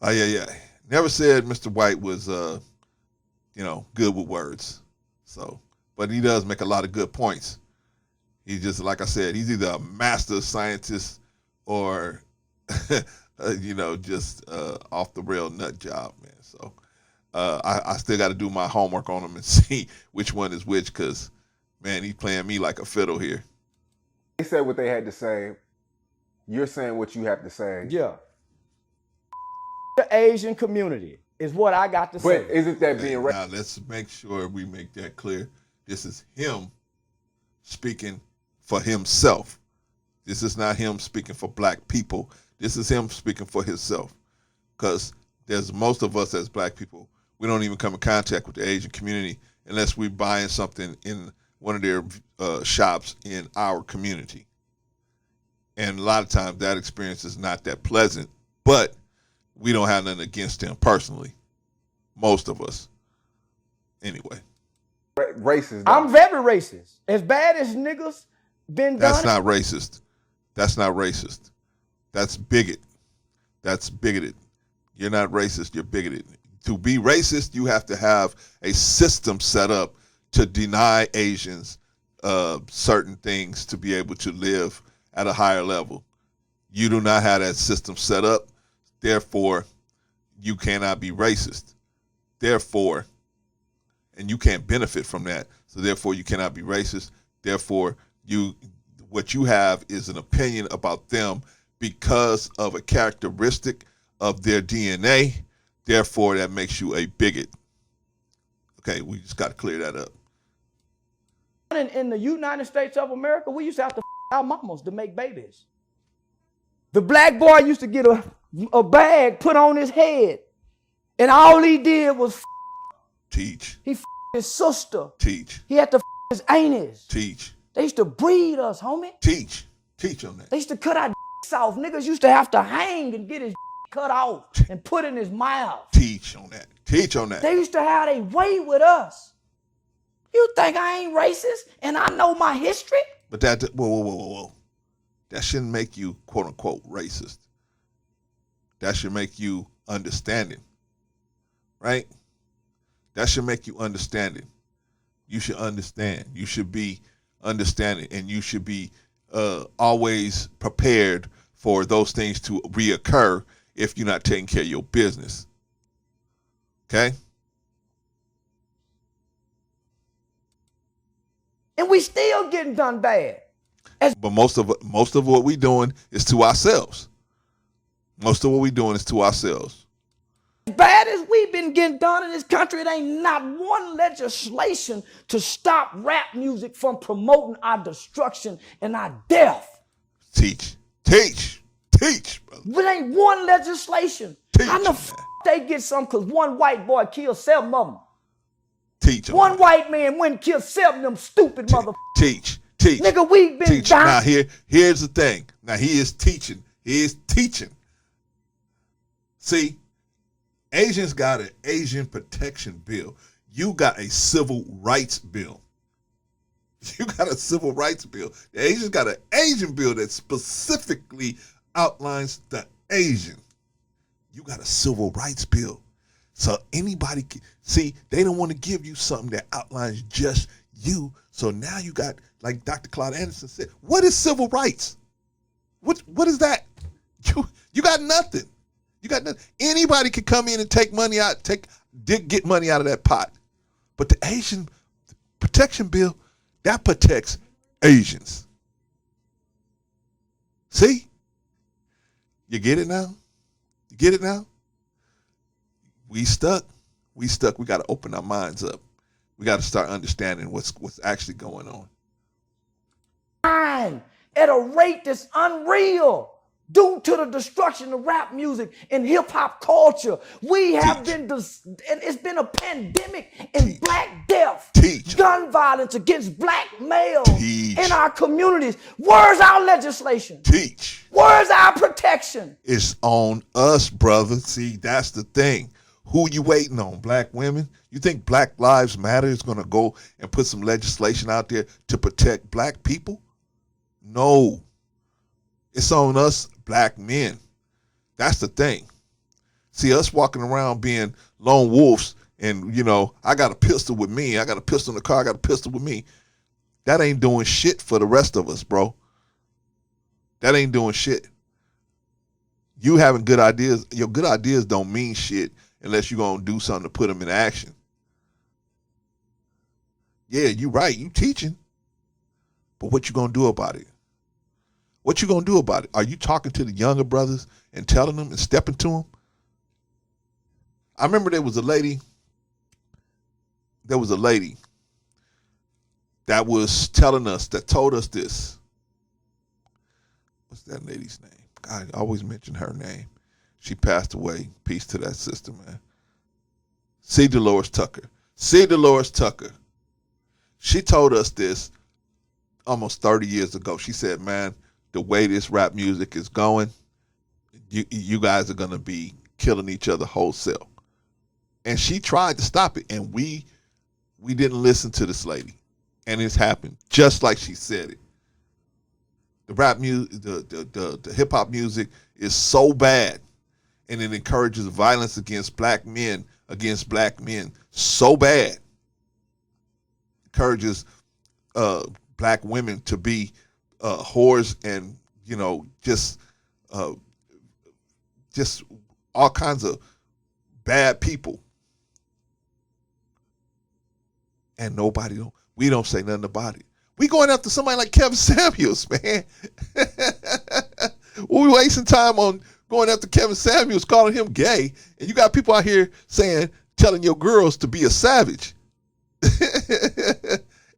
Oh, yeah. Never said Mr. White was, good with words. So, but he does make a lot of good points. He just, like I said, he's either a master scientist or, just off the rail nut job, man. So, I still got to do my homework on him and see which one is which, because, man, he's playing me like a fiddle here. They said what they had to say. You're saying what you have to say. Yeah. The Asian community is what I got to say. But isn't that being Hey, now let's make sure we make that clear. This is him speaking for himself. This is not him speaking for black people. This is him speaking for himself. Because there's most of us as black people, we don't even come in contact with the Asian community unless we're buying something in one of their shops in our community. And a lot of times that experience is not that pleasant, but we don't have nothing against them personally. Most of us. Anyway. racist? Though. I'm very racist. As bad as niggas been That's done. not racist. That's not racist. That's bigot. That's bigoted. You're not racist, you're bigoted. To be racist, you have to have a system set up to deny Asians certain things to be able to live at a higher level. You do not have that system set up. Therefore, you cannot be racist. Therefore, and you can't benefit from that. So therefore, you cannot be racist. Therefore, what you have is an opinion about them because of a characteristic of their DNA. Therefore, that makes you a bigot. Okay, we just got to clear that up. In the United States of America, we used to have to our mamas to make babies. The black boy used to get a bag put on his head, and all he did was Teach. He his sister. Teach. He had to his aunties. Teach. They used to breed us, homie. Teach. Teach on that. They used to cut our off. Niggas used to have to hang and get his cut off and put in his mouth. Teach on that. Teach on that. They used to have their way with us. You think I ain't racist and I know my history? But that, whoa. That shouldn't make you, quote unquote, racist. That should make you understanding, right? That should make you understanding. You should understand. You should be understanding, and you should be always prepared for those things to reoccur if you're not taking care of your business. Okay? And we still getting done bad. But most of what we doing is to ourselves. Most of what we doing is to ourselves. As bad as we've been getting done in this country, it ain't not one legislation to stop rap music from promoting our destruction and our death. Teach, brother. But ain't one legislation. Teach, I know man. they get some because one white boy killed 7 of them. Teach. One white man went and killed 7 of them stupid motherfuckers. Teach. Nigga, we've been teach. dying. Now here's the thing. Now he is teaching. See, Asians got an Asian protection bill. You got a civil rights bill. You got a civil rights bill. The Asians got an Asian bill that specifically outlines the Asian. You got a civil rights bill. So anybody can see, they don't want to give you something that outlines just you. So now you got, like Dr. Claude Anderson said, what is civil rights? What is that? You got nothing. You got nothing. Anybody can come in and take money out, get money out of that pot. But the Asian protection bill, that protects Asians. See? You get it now? You get it now? We stuck. We got to open our minds up. We got to start understanding what's actually going on. At a rate that's unreal due to the destruction of rap music and hip hop culture. We have been, and it's been a pandemic in black death, gun violence against black males in our communities. Where's our legislation? Where's our protection? It's on us, brother. See, that's the thing. Who you waiting on? Black women? You think Black Lives Matter is going to go and put some legislation out there to protect black people? No. It's on us, black men. That's the thing. See, us walking around being lone wolves and, I got a pistol with me. I got a pistol in the car. I got a pistol with me. That ain't doing shit for the rest of us, bro. That ain't doing shit. You having good ideas. Your good ideas don't mean shit unless you're going to do something to put them in action. Yeah, you right. You teaching. But what you going to do about it? What you going to do about it? Are you talking to the younger brothers and telling them and stepping to them? I remember there was a lady that was telling us, that told us this. What's that lady's name? God, I always mention her name. She passed away. Peace to that sister, man. C. Dolores Tucker. She told us this almost 30 years ago. She said, man, the way this rap music is going, you guys are going to be killing each other wholesale. And she tried to stop it, and we didn't listen to this lady. And it's happened just like she said it. The rap music, the hip hop music is so bad, and it encourages violence against black men so bad. Encourages black women to be whores and just all kinds of bad people. And we don't say nothing about it. We going after somebody like Kevin Samuels, man. We wasting time on going after Kevin Samuels, calling him gay, and you got people out here telling your girls to be a savage.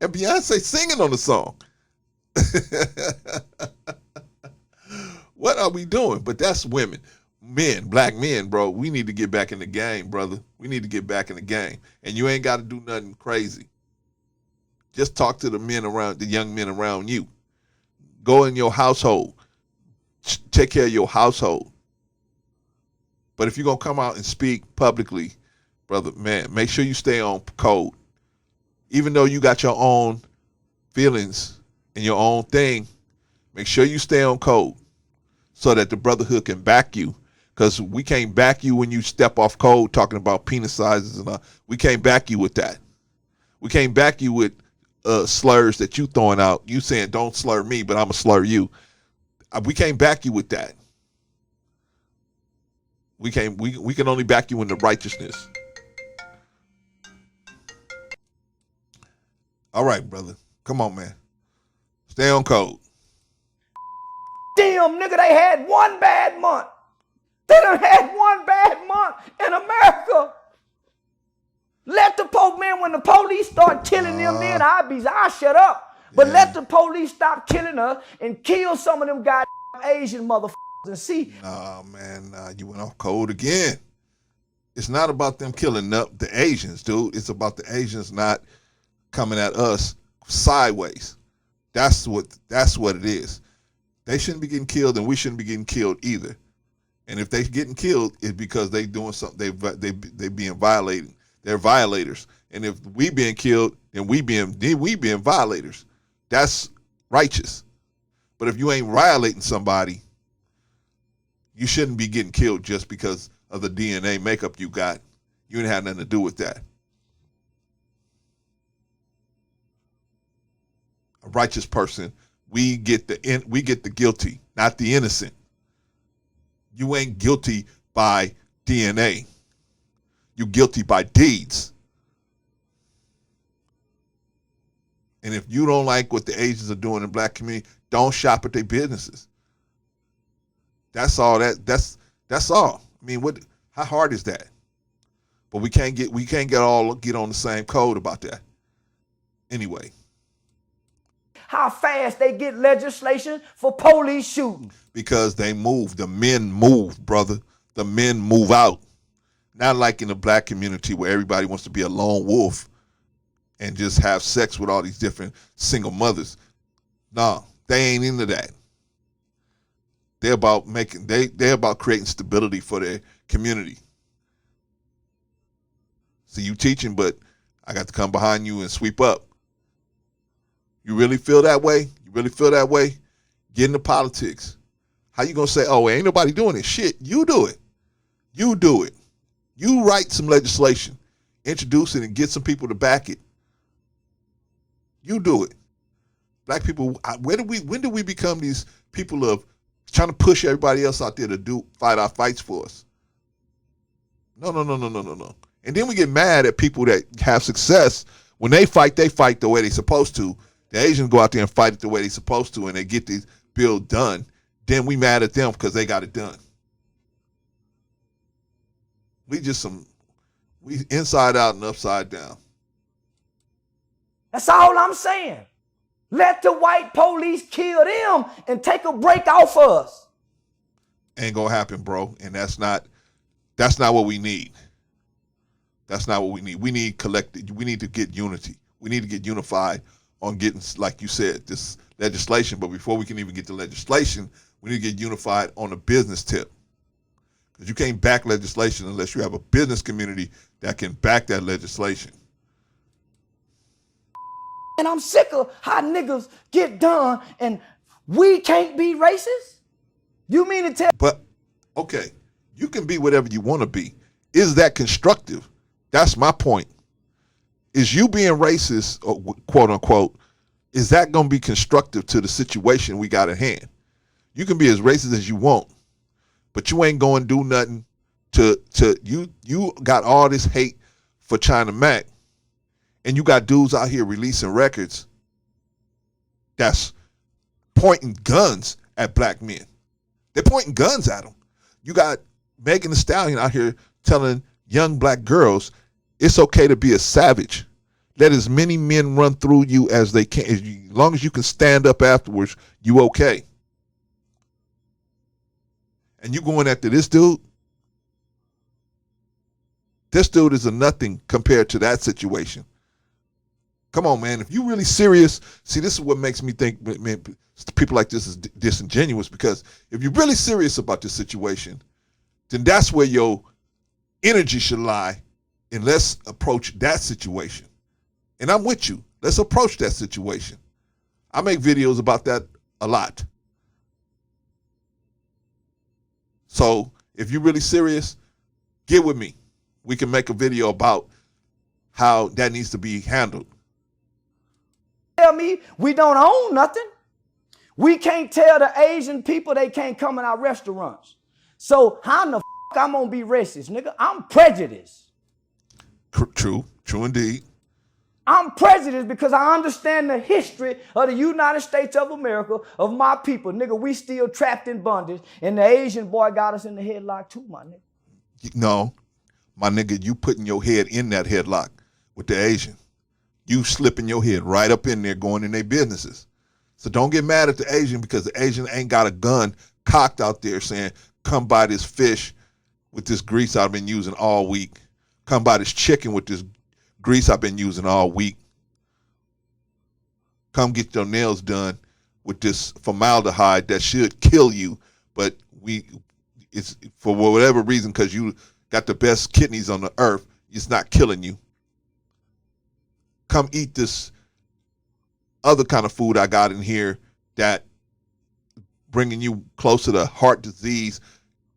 And Beyonce singing on the song. What are we doing? But that's women. Men, black men, bro. We need to get back in the game, brother. We need to get back in the game. And you ain't got to do nothing crazy. Just talk to the men around, the young men around you. Go in your household. Take care of your household. But if you're going to come out and speak publicly, brother, man, make sure you stay on code. Even though you got your own feelings and your own thing, make sure you stay on code so that the brotherhood can back you. Because we can't back you when you step off code talking about penis sizes and all. We can't back you with that. We can't back you with slurs that you throwing out. You saying don't slur me, but I'm gonna slur you. We can't back you with that. We can only back you in the righteousness. All right, brother. Come on, man. Stay on code. Damn, nigga, they had one bad month. They done had one bad month in America. Let the man, when the police start killing them, then I'll shut up. But let the police stop killing us and kill some of them goddamn Asian motherfuckers and see. Nah, man, you went off code again. It's not about them killing up the Asians, dude. It's about the Asians not coming at us sideways. That's what it is. They shouldn't be getting killed, and we shouldn't be getting killed either. And if they getting killed, it's because they doing something. They being violated. They're violators. And if we being killed, then we being violators. That's righteous. But if you ain't violating somebody, you shouldn't be getting killed just because of the DNA makeup you got. You ain't had nothing to do with that. A righteous person, we get the guilty, not the innocent. You ain't guilty by DNA. You're guilty by deeds. And if you don't like what the Asians are doing in the black community, don't shop at their businesses. That's all. That's all. I mean, how hard is that? But we can't get on the same code about that. Anyway. How fast they get legislation for police shooting. Because they move. The men move, brother. The men move out. Not like in the black community where everybody wants to be a lone wolf and just have sex with all these different single mothers. No, they ain't into that. They're about they're about creating stability for their community. So you teaching, but I got to come behind you and sweep up. You really feel that way? You really feel that way? Get into politics. How you gonna say, oh, ain't nobody doing it? Shit, you do it. You do it. You write some legislation, introduce it, and get some people to back it. You do it. Black people, when do we become these people of trying to push everybody else out there to fight our fights for us? No. And then we get mad at people that have success. When they fight the way they're supposed to. The Asians go out there and fight it the way they're supposed to, and they get these bills done. Then we mad at them because they got it done. We inside out and upside down. That's all I'm saying. Let the white police kill them and take a break off us. Ain't gonna happen, bro. And that's not what we need. That's not what we need. We need we need to get unity. We need to get unified on getting, like you said, this legislation. But before we can even get the legislation, we need to get unified on a business tip. Because you can't back legislation unless you have a business community that can back that legislation. And I'm sick of how niggas get done and we can't be racist? You mean to tell? But, okay, you can be whatever you want to be. Is that constructive? That's my point. Is you being racist, or quote unquote, is that going to be constructive to the situation we got at hand? You can be as racist as you want, but you ain't going to do nothing you got all this hate for China Mac, and you got dudes out here releasing records that's pointing guns at black men. They're pointing guns at them. You got Megan Thee Stallion out here telling young black girls it's okay to be a savage. Let as many men run through you as they can. As long as you can stand up afterwards, you okay. And you going after this dude? This dude is a nothing compared to that situation. Come on, man. If you really serious, see, this is what makes me think, man, people like this is disingenuous, because if you're really serious about this situation, then that's where your energy should lie, and let's approach that situation. And I'm with you. Let's approach that situation. I make videos about that a lot. So if you're really serious, get with me. We can make a video about how that needs to be handled. Tell me we don't own nothing. We can't tell the Asian people they can't come in our restaurants. So how in the I'm gonna be racist, nigga? I'm prejudiced. True indeed. I'm prejudiced because I understand the history of the United States of America, of my people. Nigga, we still trapped in bondage, and the Asian boy got us in the headlock too, my nigga. No, my nigga, you putting your head in that headlock with the Asian. You slipping your head right up in there going in their businesses. So don't get mad at the Asian because the Asian ain't got a gun cocked out there saying, come buy this fish with this grease I've been using all week. Come buy this chicken with this grease I've been using all week. Come get your nails done with this formaldehyde that should kill you, but it's for whatever reason, because you got the best kidneys on the earth, it's not killing you. Come eat this other kind of food I got in here that bringing you closer to heart disease,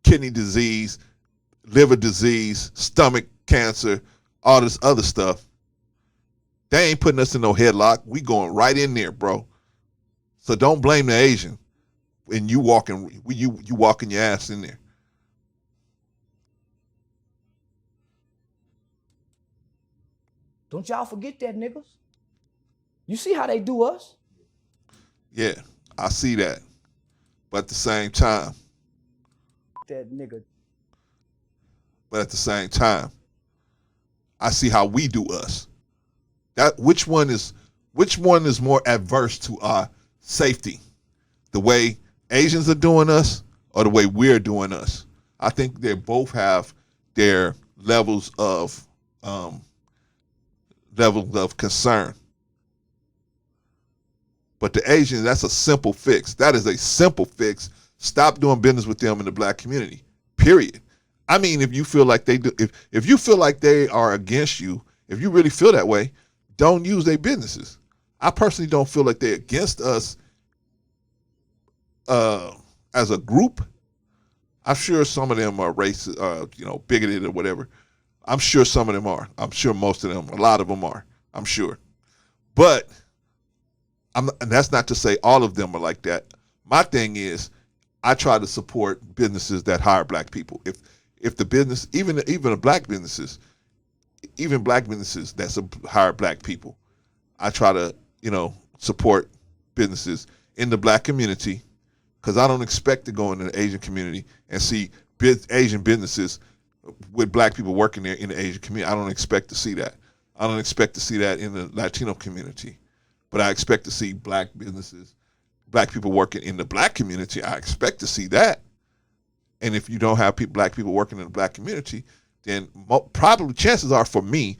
kidney disease, liver disease, stomach cancer, all this other stuff. They ain't putting us in no headlock. We going right in there, bro. So don't blame the Asian and you walking your ass in there. Don't y'all forget that, niggas. You see how they do us? Yeah, I see that. But at the same time, that nigga. But at the same time, I see how we do us. Which one is more adverse to our safety? The way Asians are doing us or the way we're doing us? I think they both have their levels of concern. But the Asians, that's a simple fix. That is a simple fix. Stop doing business with them in the black community. Period. I mean, if you feel like they do, if you feel like they are against you, if you really feel that way, don't use their businesses. I personally don't feel like they're against us as a group. I'm sure some of them are racist, bigoted or whatever. I'm sure some of them are. I'm sure most of them, a lot of them are. I'm sure. But and that's not to say all of them are like that. My thing is, I try to support businesses that hire black people. If the business, even black businesses that hire black people, I try to support businesses in the black community, because I don't expect to go into the Asian community and see Asian businesses with black people working there in the Asian community. I don't expect to see that. I don't expect to see that in the Latino community. But I expect to see black businesses, black people working in the black community. I expect to see that. And if you don't have black people working in the black community, then probably chances are for me,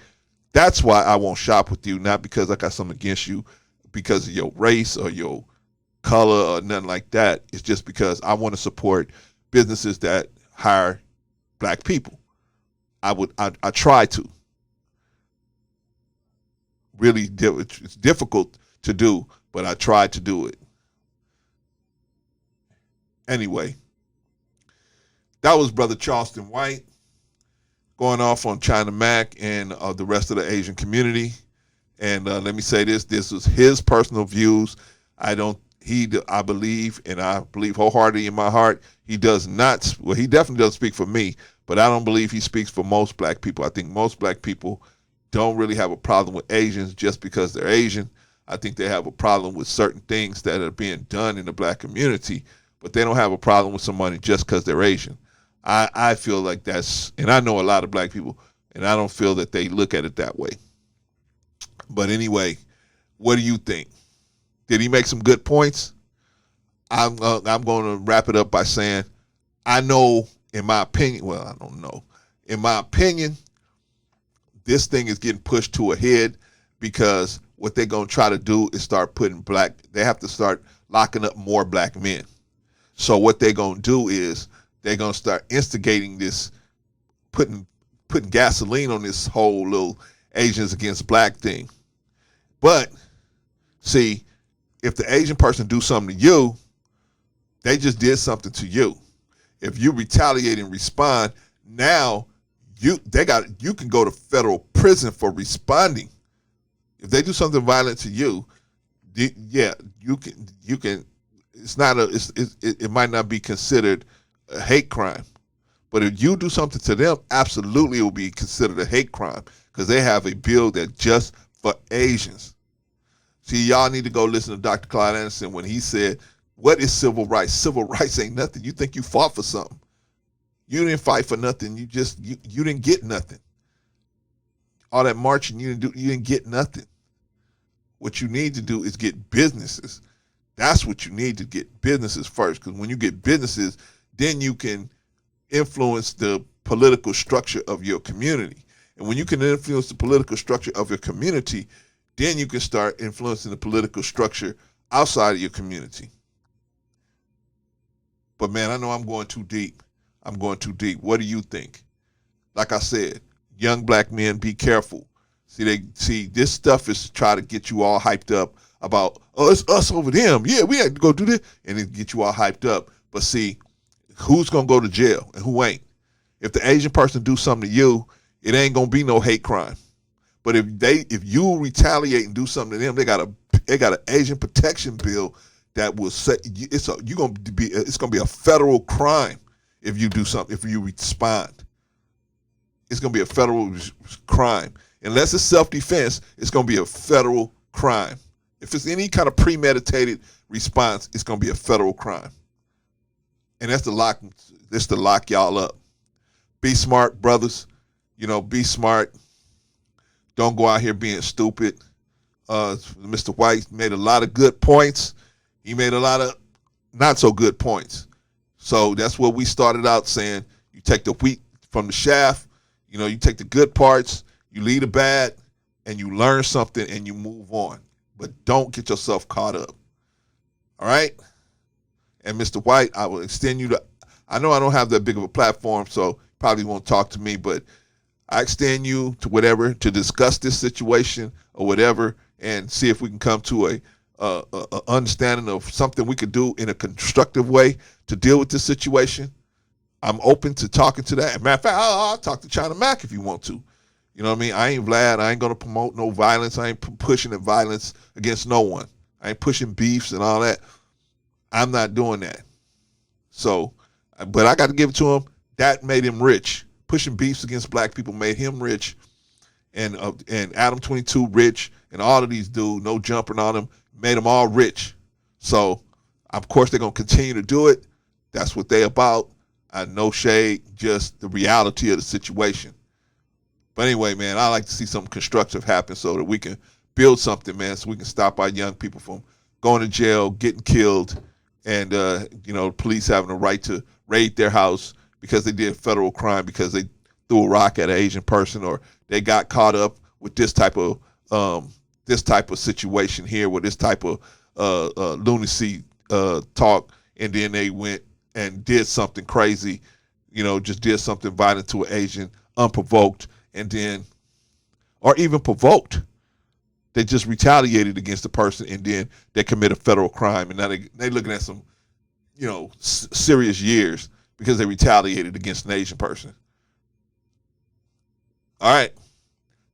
that's why I won't shop with you, not because I got something against you because of your race or your color or nothing like that. It's just because I want to support businesses that hire black people. I try to. Really, it's difficult to do, but I try to do it. Anyway, that was Brother Charleston White going off on China Mac and the rest of the Asian community. And let me say this was his personal views. I believe, and I believe wholeheartedly in my heart, he definitely doesn't speak for me, but I don't believe he speaks for most black people. I think most black people don't really have a problem with Asians just because they're Asian. I think they have a problem with certain things that are being done in the black community, but they don't have a problem with somebody just because they're Asian. I feel like and I know a lot of black people, and I don't feel that they look at it that way. But anyway, what do you think? Did he make some good points? I'm going to wrap it up by saying, I know, in my opinion, well, I don't know. In my opinion, this thing is getting pushed to a head because what they're going to try to do is start putting they have to start locking up more black men. So what they're going to do is they're going to start instigating this, putting gasoline on this whole little Asians against black thing. But see, if the Asian person do something to you, they just did something to you. If you retaliate and respond, now you can go to federal prison for responding. If they do something violent to you, yeah, you can. It's not it might not be considered a hate crime, but if you do something to them, absolutely it will be considered a hate crime because they have a bill that's just for Asians. See, y'all need to go listen to Dr. Clyde Anderson when he said, what is civil rights? Civil rights ain't nothing. You think you fought for something. You didn't fight for nothing. You didn't get nothing. All that marching, you didn't get nothing. What you need to do is get businesses. That's what you need to get, businesses first. Because when you get businesses, then you can influence the political structure of your community. And when you can influence the political structure of your community, then you can start influencing the political structure outside of your community. But man, I know I'm going too deep. What do you think? Like I said, young black men, be careful. See, this stuff is to try to get you all hyped up about, oh, it's us over them. Yeah, we had to go do this, and then get you all hyped up. But see, who's gonna go to jail and who ain't? If the Asian person do something to you, it ain't gonna be no hate crime. But if you retaliate and do something to them, they got an Asian protection bill that will say it's gonna be a federal crime if you do something, if you respond. It's gonna be a federal crime. Unless it's self-defense, it's gonna be a federal crime. If it's any kind of premeditated response, it's gonna be a federal crime. And that's to lock y'all up. Be smart, brothers. Be smart. Don't go out here being stupid. Mr. White made a lot of good points. He made a lot of not so good points. So that's what we started out saying. You take the wheat from the shaft. You take the good parts, you leave the bad, and you learn something and you move on. But don't get yourself caught up. All right? And Mr. White, I will extend you I know I don't have that big of a platform, so probably won't talk to me, but I extend you to whatever to discuss this situation or whatever and see if we can come to a understanding of something we could do in a constructive way to deal with this situation. I'm open to talking to that. Matter of fact, I'll talk to China Mac if you want to. You know what I mean? I ain't Vlad. I ain't going to promote no violence. I ain't pushing the violence against no one. I ain't pushing beefs and all that. I'm not doing that. So, but I got to give it to him. That made him rich. Pushing beefs against black people made him rich. And Adam 22 rich. And all of these dudes, no jumping on them, made them all rich. So, of course, they're going to continue to do it. That's what they about. No shade, just the reality of the situation. But anyway, man, I like to see something constructive happen so that we can build something, man, so we can stop our young people from going to jail, getting killed, and, police having a right to raid their house because they did federal crime, because they threw a rock at an Asian person, or they got caught up with this type of situation here, with this type of lunacy talk, and then they went and did something crazy, just did something violent to an Asian, unprovoked, and then, or even provoked. They just retaliated against the person, and then they commit a federal crime, and now they looking at some, serious years because they retaliated against an Asian person. All right,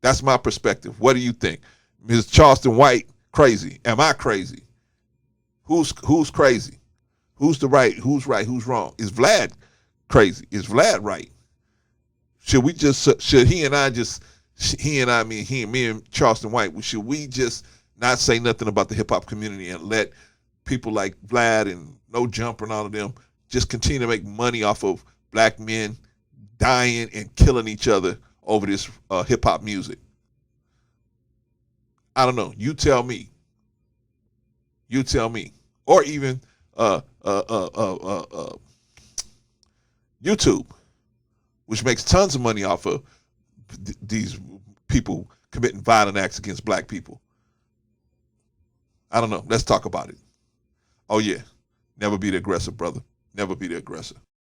that's my perspective. What do you think? Ms. Charleston White, crazy? Am I crazy? Who's crazy? Who's the right? Who's right? Who's wrong? Is Vlad crazy? Is Vlad right? Should he and me and Charleston White, should we just not say nothing about the hip hop community and let people like Vlad and No Jumper and all of them just continue to make money off of black men dying and killing each other over this hip hop music? I don't know. You tell me. You tell me. Or even YouTube, which makes tons of money off of these people committing violent acts against black people. I don't know. Let's talk about it. Oh, yeah. Never be the aggressor, brother. Never be the aggressor.